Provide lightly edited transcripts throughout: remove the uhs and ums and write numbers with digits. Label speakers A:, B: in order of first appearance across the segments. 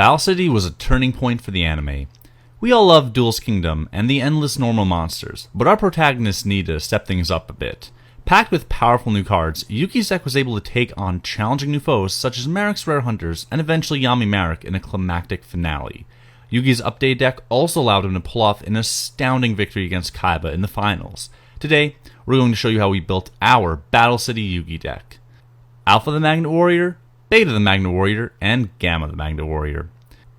A: Battle City was a turning point for the anime. We all love Duelist Kingdom and the endless normal monsters, but our protagonists need to step things up a bit. Packed with powerful new cards, Yugi's deck was able to take on challenging new foes such as Marik's Rare Hunters and eventually Yami Marik in a climactic finale. Yugi's updated deck also allowed him to pull off an astounding victory against Kaiba in the finals. Today, we're going to show you how we built our Battle City Yugi deck. Alpha the Magnet Warrior, Beta the Magnet Warrior, and Gamma the Magnet Warrior.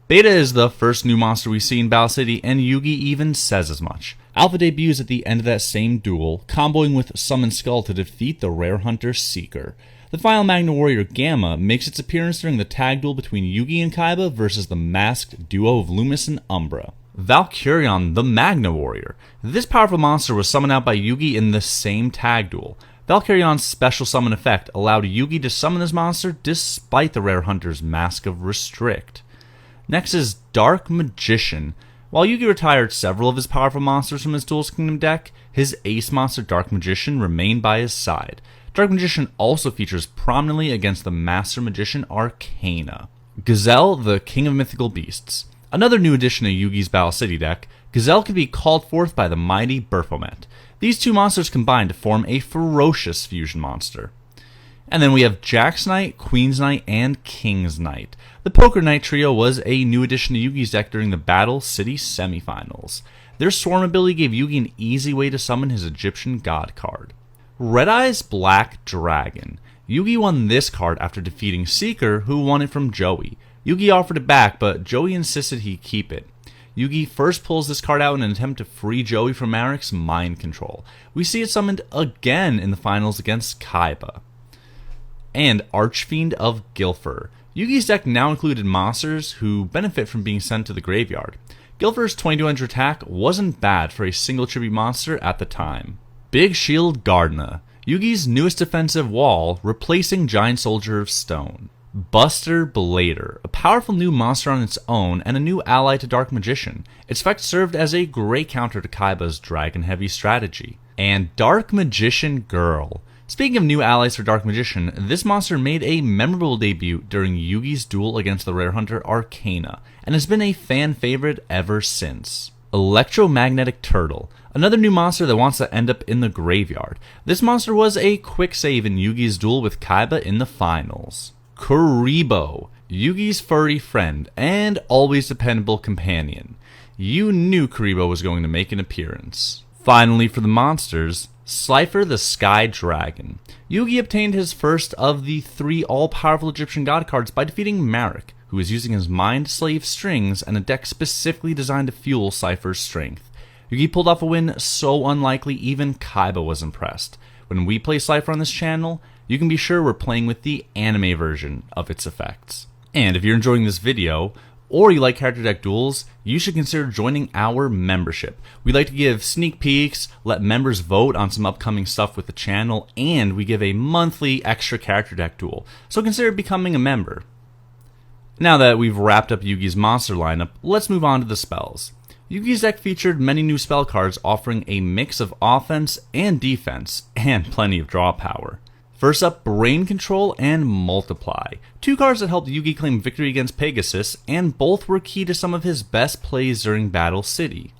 A: Beta is the first new monster we see in Battle City, and Yugi even says as much. Alpha debuts at the end of that same duel, comboing with Summon Skull to defeat the Rare Hunter Seeker. The final Magnet Warrior Gamma makes its appearance during the tag duel between Yugi and Kaiba versus the masked duo of Loomis and Umbra. Valkyrion the Magnet Warrior. This powerful monster was summoned out by Yugi in the same tag duel. Valkyrion's special summon effect allowed Yugi to summon this monster despite the Rare Hunter's Mask of Restrict. Next is Dark Magician. While Yugi retired several of his powerful monsters from his Duelist Kingdom deck, his ace monster Dark Magician remained by his side. Dark Magician also features prominently against the Master Magician Arcana. Gazelle, the King of Mythical Beasts. Another new addition to Yugi's Battle City deck, Gazelle can be called forth by the mighty Baphomet. These two monsters combine to form a ferocious fusion monster. And then we have Jack's Knight, Queen's Knight, and King's Knight. The Poker Knight trio was a new addition to Yugi's deck during the Battle City semifinals. Their Swarm ability gave Yugi an easy way to summon his Egyptian god card. Red Eye's Black Dragon. Yugi won this card after defeating Seeker, who won it from Joey. Yugi offered it back, but Joey insisted he keep it. Yugi first pulls this card out in an attempt to free Joey from Marik's mind control. We see it summoned again in the finals against Kaiba. And Archfiend of Gilfer. Yugi's deck now included monsters who benefit from being sent to the graveyard. Gilfer's 2200 attack wasn't bad for a single tribute monster at the time. Big Shield Gardna. Yugi's newest defensive wall, replacing Giant Soldier of Stone. Buster Blader, a powerful new monster on its own and a new ally to Dark Magician. Its effect served as a great counter to Kaiba's dragon-heavy strategy. And Dark Magician Girl. Speaking of new allies for Dark Magician, this monster made a memorable debut during Yugi's duel against the Rare Hunter Arcana, and has been a fan favorite ever since. Electromagnetic Turtle, another new monster that wants to end up in the graveyard. This monster was a quick save in Yugi's duel with Kaiba in the finals. Kuribo, Yugi's furry friend and always dependable companion. You knew Kuribo was going to make an appearance. Finally, for the monsters, Slifer the Sky Dragon. Yugi obtained his first of the 3 all-powerful Egyptian god cards by defeating Marik, who was using his Mind Slave strings and a deck specifically designed to fuel Slifer's strength. Yugi pulled off a win so unlikely even Kaiba was impressed. When we play Slifer on this channel, you can be sure we're playing with the anime version of its effects. And if you're enjoying this video, or you like character deck duels, you should consider joining our membership. We like to give sneak peeks, let members vote on some upcoming stuff with the channel, and we give a monthly extra character deck duel, so consider becoming a member. Now that we've wrapped up Yugi's monster lineup, let's move on to the spells. Yugi's deck featured many new spell cards offering a mix of offense and defense, and plenty of draw power. First up, Brain Control and Multiply. 2 cards that helped Yugi claim victory against Pegasus, and both were key to some of his best plays during Battle City.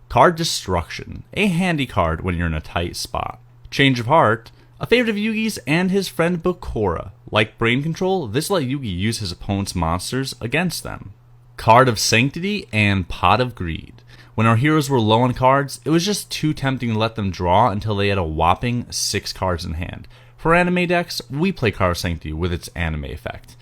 A: Card Destruction, a handy card when you're in a tight spot. Change of Heart, a favorite of Yugi's and his friend Bakura. Like Brain Control, this let Yugi use his opponent's monsters against them. Card of Sanctity and Pot of Greed. When our heroes were low on cards, it was just too tempting to let them draw until they had a whopping 6 cards in hand. For anime decks, we play Card of Sanctity with its anime effect.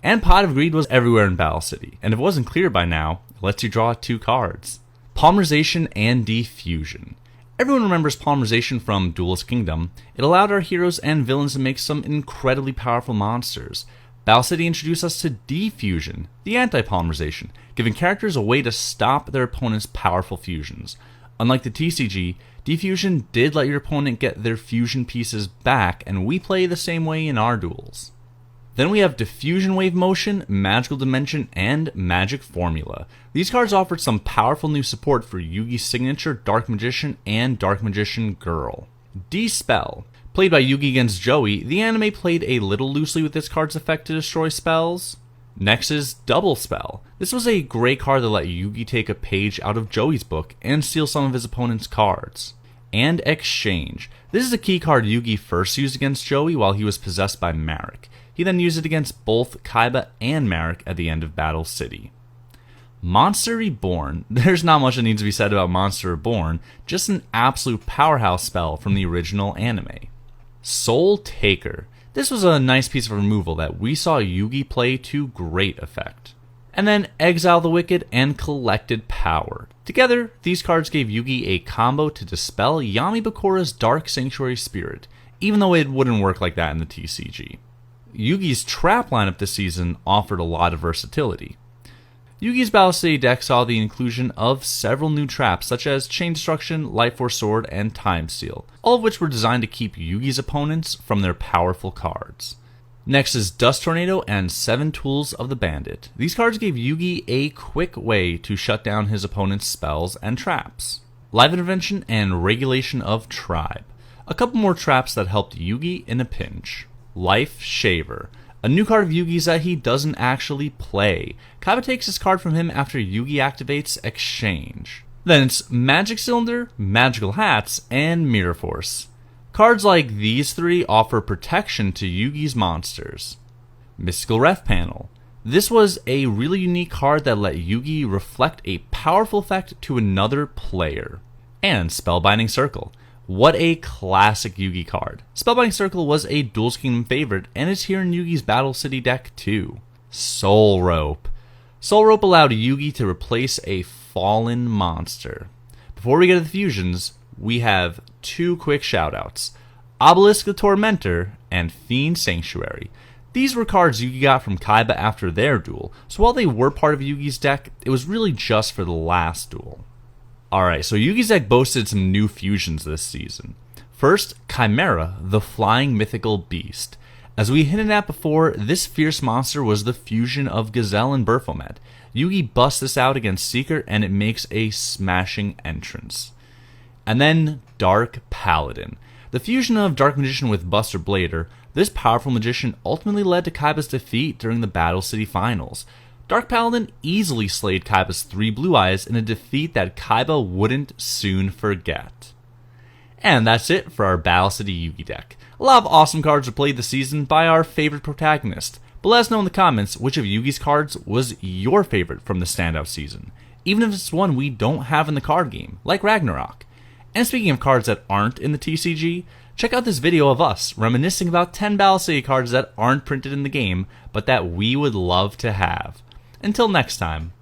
A: And Pot of Greed was everywhere in Battle City, and if it wasn't clear by now, it lets you draw 2 cards. Polymerization and Diffusion. Everyone remembers Polymerization from Duelist Kingdom. It allowed our heroes and villains to make some incredibly powerful monsters. Battle City introduced us to Diffusion, the anti-polymerization, giving characters a way to stop their opponent's powerful fusions. Unlike the TCG, Diffusion did let your opponent get their fusion pieces back, and we play the same way in our duels. Then we have Diffusion Wave Motion, Magical Dimension, and Magic Formula. These cards offered some powerful new support for Yugi's signature Dark Magician and Dark Magician Girl. Dispel. Played by Yugi against Joey, the anime played a little loosely with this card's effect to destroy spells. Next is Double Spell. This was a great card that let Yugi take a page out of Joey's book and steal some of his opponent's cards. And Exchange. This is a key card Yugi first used against Joey while he was possessed by Marek. He then used it against both Kaiba and Marek at the end of Battle City. Monster Reborn. There's not much that needs to be said about Monster Reborn, just an absolute powerhouse spell from the original anime. Soul Taker. This was a nice piece of removal that we saw Yugi play to great effect. And then Exile the Wicked and Collected Power. Together, these cards gave Yugi a combo to dispel Yami Bakura's Dark Sanctuary Spirit, even though it wouldn't work like that in the TCG. Yugi's trap lineup this season offered a lot of versatility. Yugi's Battle City deck saw the inclusion of several new traps such as Chain Destruction, Light Force Sword, and Time Seal, all of which were designed to keep Yugi's opponents from their powerful cards. Next is Dust Tornado and 7 Tools of the Bandit. These cards gave Yugi a quick way to shut down his opponent's spells and traps. Live Intervention and Regulation of Tribe. A couple more traps that helped Yugi in a pinch. Life Shaver. A new card of Yugi's that he doesn't actually play. Kaiba takes his card from him after Yugi activates Exchange. Then it's Magic Cylinder, Magical Hats, and Mirror Force. Cards like these three offer protection to Yugi's monsters. Mystical Ref Panel. This was a really unique card that let Yugi reflect a powerful effect to another player. And Spellbinding Circle. What a classic Yugi card. Spellbinding Circle was a Duelist Kingdom favorite and is here in Yugi's Battle City deck too. Soul Rope. Soul Rope allowed Yugi to replace a fallen monster. Before we get to the fusions, we have 2 quick shoutouts. Obelisk the Tormentor and Fiend Sanctuary. These were cards Yugi got from Kaiba after their duel, so while they were part of Yugi's deck, it was really just for the last duel. Alright, so Yugi's deck boasted some new fusions this season. First, Chimera, the Flying Mythical Beast. As we hinted at before, this fierce monster was the fusion of Gazelle and Baphomet. Yugi busts this out against Seeker and it makes a smashing entrance. And then Dark Paladin. The fusion of Dark Magician with Buster Blader, this powerful magician ultimately led to Kaiba's defeat during the Battle City Finals. Dark Paladin easily slayed Kaiba's 3 Blue Eyes in a defeat that Kaiba wouldn't soon forget. And that's it for our Battle City Yugi deck. A lot of awesome cards were played this season by our favorite protagonist, but let us know in the comments which of Yugi's cards was your favorite from the standout season, even if it's one we don't have in the card game, like Ragnarok. And speaking of cards that aren't in the TCG, check out this video of us reminiscing about 10 Battle City cards that aren't printed in the game, but that we would love to have. Until next time.